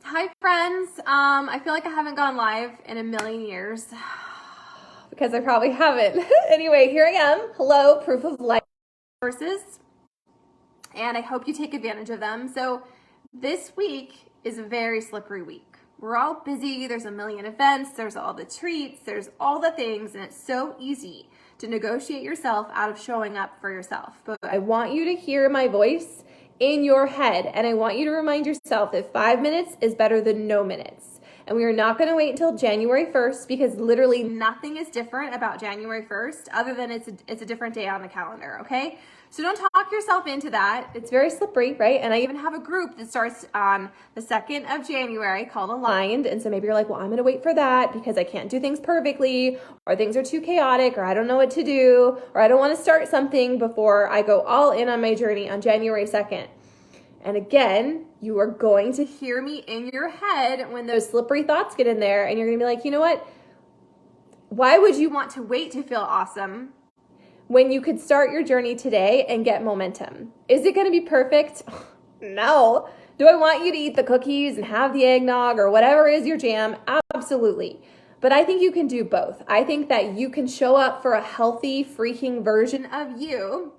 Hi friends, I feel like I haven't gone live in a million years because I probably haven't. Anyway, here I am. Hello, proof of life courses, and I hope you take advantage of them. So this week is a very slippery week. We're all busy, there's a million events, there's all the treats, there's all the things, and it's so easy to negotiate yourself out of showing up for yourself. But I want you to hear my voice in your head, and I want you to remind yourself that 5 minutes is better than no minutes. And we are not going to wait until January 1st because literally nothing is different about January 1st other than it's a different day on the calendar, okay? So don't talk yourself into that. It's very slippery, right? And I even have a group that starts on the 2nd of January called Aligned. And so maybe you're like, well, I'm going to wait for that because I can't do things perfectly, or things are too chaotic, or I don't know what to do, or I don't want to start something before I go all in on my journey on January 2nd. And again, you are going to hear me in your head when those slippery thoughts get in there, and you're going to be like, you know what? Why would you want to wait to feel awesome when you could start your journey today and get momentum? Is it going to be perfect? No. Do I want you to eat the cookies and have the eggnog or whatever is your jam? Absolutely. But I think you can do both. I think that you can show up for a healthy, freaking version of you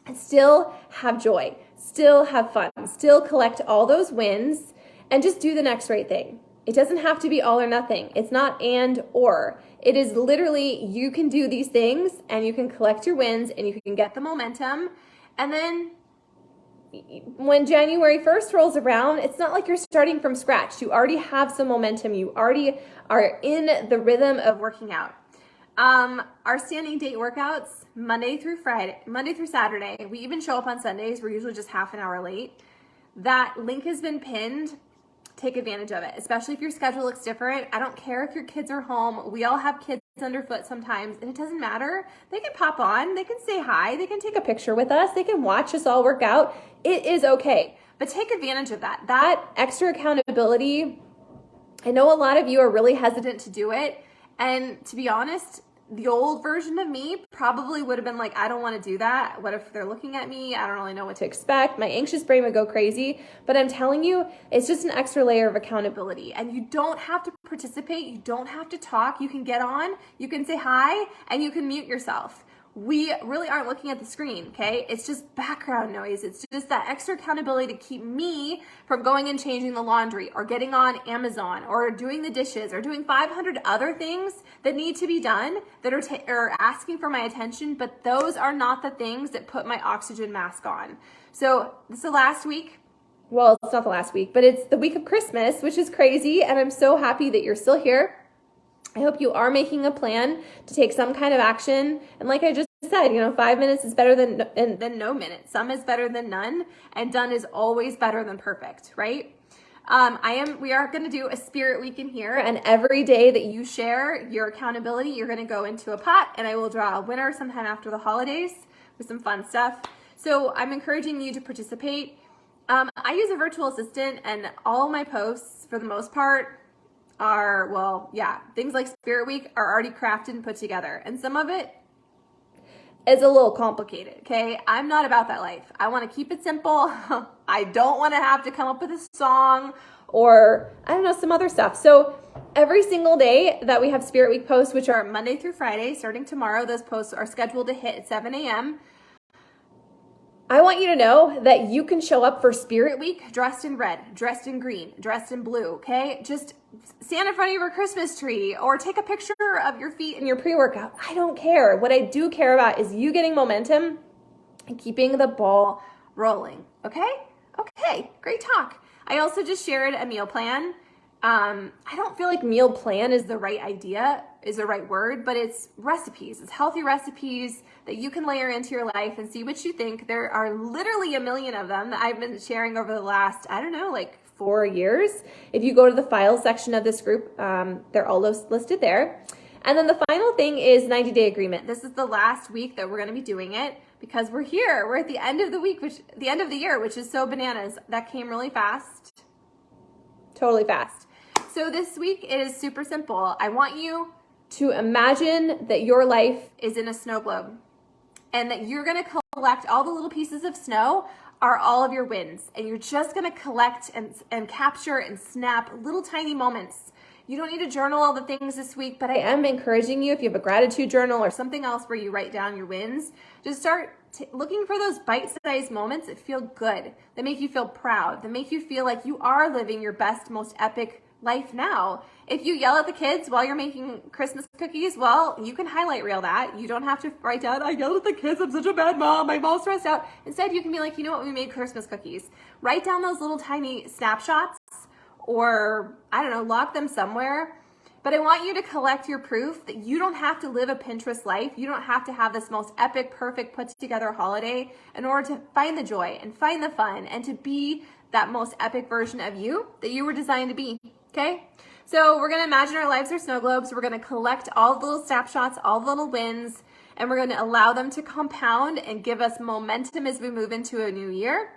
and still have joy, still have fun, still collect all those wins, and just do the next right thing. It doesn't have to be all or nothing. It's not and or. It is literally you can do these things and you can collect your wins and you can get the momentum. And then when January 1st rolls around, it's not like you're starting from scratch. You already have some momentum. You already are in the rhythm of working out. Our standing date workouts, Monday through Saturday. We even show up on Sundays. We're usually just half an hour late. That link has been pinned. Take advantage of it, especially if your schedule looks different. I don't care if your kids are home. We all have kids underfoot sometimes, and it doesn't matter. They can pop on, they can say hi, they can take a picture with us, they can watch us all work out. It is okay, but take advantage of that. That extra accountability, I know a lot of you are really hesitant to do it, and to be honest, the old version of me probably would have been like, I don't want to do that. What if they're looking at me? I don't really know what to expect. My anxious brain would go crazy. But I'm telling you, it's just an extra layer of accountability. And you don't have to participate. You don't have to talk. You can get on, you can say hi, and you can mute yourself. We really aren't looking at the screen, okay? It's just background noise. It's just that extra accountability to keep me from going and changing the laundry or getting on Amazon or doing the dishes or doing 500 other things that need to be done that are asking for my attention, but those are not the things that put my oxygen mask on. So this is the last week. Well, it's not the last week, but it's the week of Christmas, which is crazy, and I'm so happy that you're still here. I hope you are making a plan to take some kind of action. And like I just said, 5 minutes is better than no minutes. Some is better than none, and done is always better than perfect, right? We are going to do a spirit week in here, and every day that you share your accountability, you're going to go into a pot, and I will draw a winner sometime after the holidays with some fun stuff. So I'm encouraging you to participate. I use a virtual assistant, and all my posts, for the most part, things like Spirit Week are already crafted and put together. And some of it is a little complicated, okay? I'm not about that life. I want to keep it simple. I don't want to have to come up with a song or, some other stuff. So every single day that we have Spirit Week posts, which are Monday through Friday, starting tomorrow, those posts are scheduled to hit at 7 a.m. I want you to know that you can show up for Spirit Week dressed in red, dressed in green, dressed in blue, okay? Just stand in front of your Christmas tree or take a picture of your feet in your pre-workout. I don't care. What I do care about is you getting momentum and keeping the ball rolling, okay? Okay, great talk. I also just shared a meal plan. I don't feel like meal plan is the right word, but it's recipes. It's healthy recipes that you can layer into your life and see what you think. There are literally a million of them that I've been sharing over the last, 4 years. If you go to the files section of this group, they're all listed there. And then the final thing is 90-day agreement. This is the last week that we're going to be doing it because we're here. We're at the end of the end of the year, which is so bananas. That came really fast. Totally fast. So this week is super simple. I want you to imagine that your life is in a snow globe and that you're going to collect all the little pieces of snow are all of your wins, and you're just gonna collect and capture and snap little tiny moments. You don't need to journal all the things this week, but I am encouraging you, if you have a gratitude journal or something else where you write down your wins, just start looking for those bite-sized moments that feel good, that make you feel proud, that make you feel like you are living your best, most epic life now. If you yell at the kids while you're making Christmas cookies, well, you can highlight reel that. You don't have to write down, I yelled at the kids, I'm such a bad mom, I'm all stressed out. Instead, you can be like, you know what, we made Christmas cookies. Write down those little tiny snapshots, or I don't know, lock them somewhere. But I want you to collect your proof that you don't have to live a Pinterest life. You don't have to have this most epic, perfect, put together holiday in order to find the joy and find the fun and to be that most epic version of you that you were designed to be, okay? So we're gonna imagine our lives are snow globes. We're gonna collect all the little snapshots, all the little wins, and we're gonna allow them to compound and give us momentum as we move into a new year.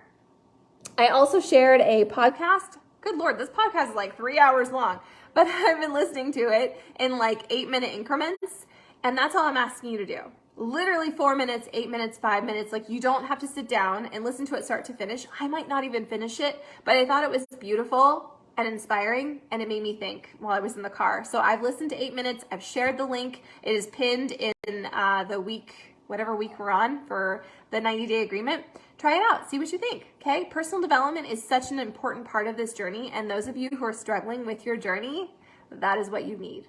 I also shared a podcast. Good Lord, this podcast is like 3 hours long, but I've been listening to it in like 8-minute increments, and that's all I'm asking you to do. Literally 4 minutes, 8 minutes, 5 minutes. Like, you don't have to sit down and listen to it start to finish. I might not even finish it, but I thought it was beautiful and inspiring, and it made me think while I was in the car. So I've listened to 8 minutes. I've shared the link. It is pinned in the week, whatever week we're on for the 90-day agreement. Try it out. See what you think, okay? Personal development is such an important part of this journey, and those of you who are struggling with your journey, that is what you need.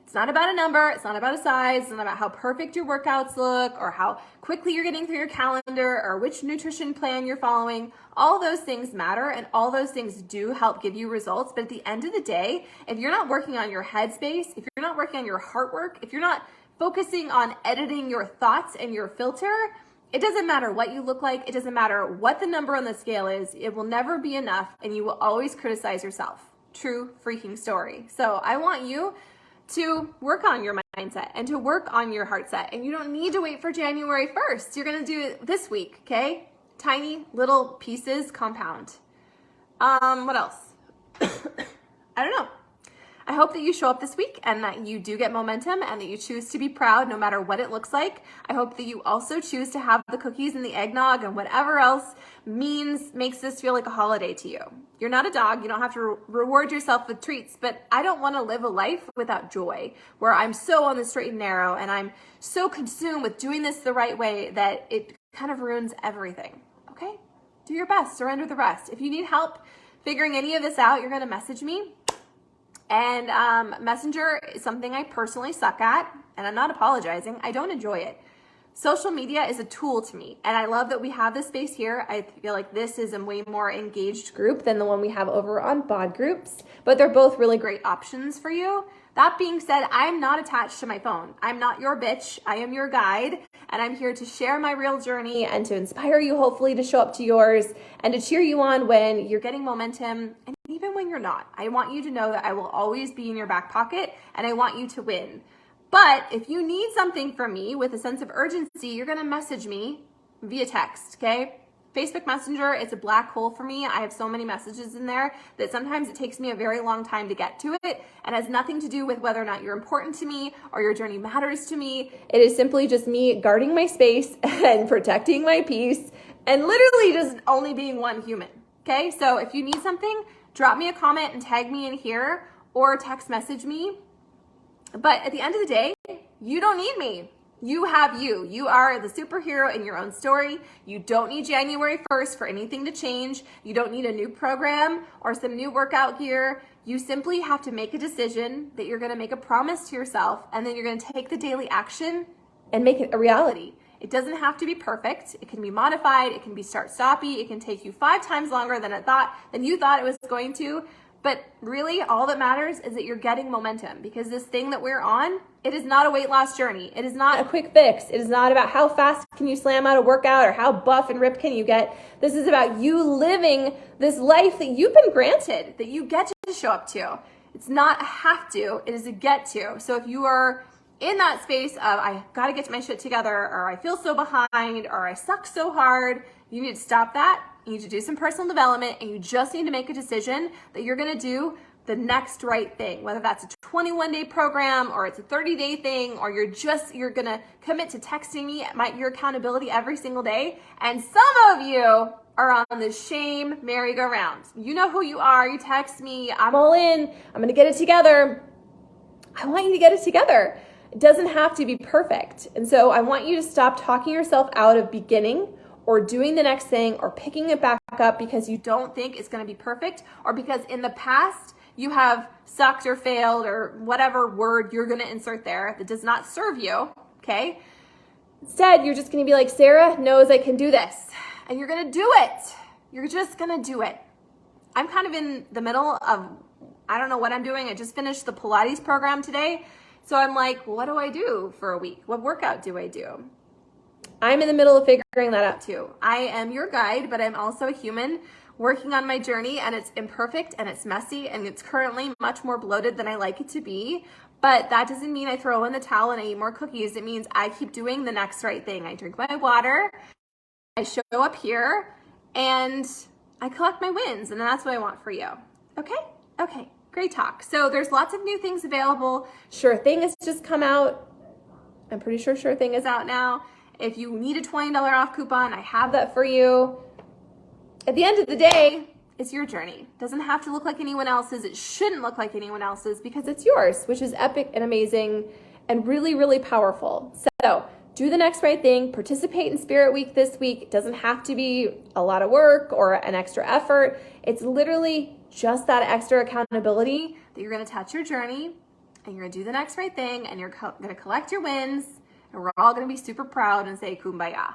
It's not about a number. It's not about a size. It's not about how perfect your workouts look or how quickly you're getting through your calendar or which nutrition plan you're following. All those things matter, and all those things do help give you results. But at the end of the day, if you're not working on your headspace, if you're not working on your heart work, if you're not focusing on editing your thoughts and your filter, it doesn't matter what you look like. It doesn't matter what the number on the scale is. It will never be enough, and you will always criticize yourself. True freaking story. So I want you to work on your mindset and to work on your heart set. And you don't need to wait for January 1st. You're going to do it this week, okay? Tiny little pieces compound. What else? I don't know. I hope that you show up this week and that you do get momentum and that you choose to be proud no matter what it looks like. I hope that you also choose to have the cookies and the eggnog and whatever else makes this feel like a holiday to you. You're not a dog. You don't have to reward yourself with treats, but I don't want to live a life without joy where I'm so on the straight and narrow and I'm so consumed with doing this the right way that it kind of ruins everything. Okay? Do your best. Surrender the rest. If you need help figuring any of this out, you're going to message me. And Messenger is something I personally suck at, and I'm not apologizing. I don't enjoy it. Social media is a tool to me, and I love that we have this space here. I feel like this is a way more engaged group than the one we have over on Bod Groups, but they're both really great options for you. That being said, I'm not attached to my phone. I'm not your bitch. I am your guide, and I'm here to share my real journey and to inspire you, hopefully, to show up to yours and to cheer you on when you're getting momentum and even when you're not. I want you to know that I will always be in your back pocket, and I want you to win. But if you need something from me with a sense of urgency, you're going to message me via text, okay? Facebook Messenger, it's a black hole for me. I have so many messages in there that sometimes it takes me a very long time to get to it, and has nothing to do with whether or not you're important to me or your journey matters to me. It is simply just me guarding my space and protecting my peace and literally just only being one human, okay? So if you need something, drop me a comment and tag me in here or text message me. But at the end of the day, you don't need me. You have you. You are the superhero in your own story. You don't need January 1st for anything to change. You don't need a new program or some new workout gear. You simply have to make a decision that you're going to make a promise to yourself, and then you're going to take the daily action and make it a reality. It doesn't have to be perfect. It can be modified. It can be start-stoppy. It can take you 5 times longer than you thought it was going to. But really, all that matters is that you're getting momentum, because this thing that we're on, it is not a weight loss journey. It is not a quick fix. It is not about how fast can you slam out a workout or how buff and ripped can you get. This is about you living this life that you've been granted, that you get to show up to. It's not a have to, it is a get to. So if you are in that space of I got to get my shit together, or I feel so behind, or I suck so hard, you need to stop that. You need to do some personal development, and you just need to make a decision that you're going to do the next right thing, whether that's a 21-day program or it's a 30-day thing, or you're going to commit to texting me your accountability every single day. And some of you are on the shame merry-go-round. You know who you are. You text me, I'm all in. I'm going to get it together. I want you to get it together. It doesn't have to be perfect. And so I want you to stop talking yourself out of beginning or doing the next thing or picking it back up because you don't think it's going to be perfect, or because in the past you have sucked or failed or whatever word you're going to insert there that does not serve you, okay? Instead, you're just going to be like, Sarah knows I can do this. And you're going to do it. You're just going to do it. I'm kind of in the middle of, I don't know what I'm doing. I just finished the Pilates program today. So I'm like, what do I do for a week? What workout do I do? I'm in the middle of figuring that out too. I am your guide, but I'm also a human working on my journey, and it's imperfect and it's messy and it's currently much more bloated than I like it to be. But that doesn't mean I throw in the towel and I eat more cookies. It means I keep doing the next right thing. I drink my water, I show up here, and I collect my wins, and that's what I want for you. Okay? Okay, great talk. So there's lots of new things available. Sure Thing has just come out. I'm pretty sure Sure Thing is out now. If you need a $20 off coupon, I have that for you. At the end of the day, it's your journey. It doesn't have to look like anyone else's. It shouldn't look like anyone else's because it's yours, which is epic and amazing and really, really powerful. So do the next right thing. Participate in Spirit Week this week. It doesn't have to be a lot of work or an extra effort. It's literally just that extra accountability that you're going to touch your journey and you're going to do the next right thing and you're going to collect your wins, and we're all going to be super proud and say kumbaya.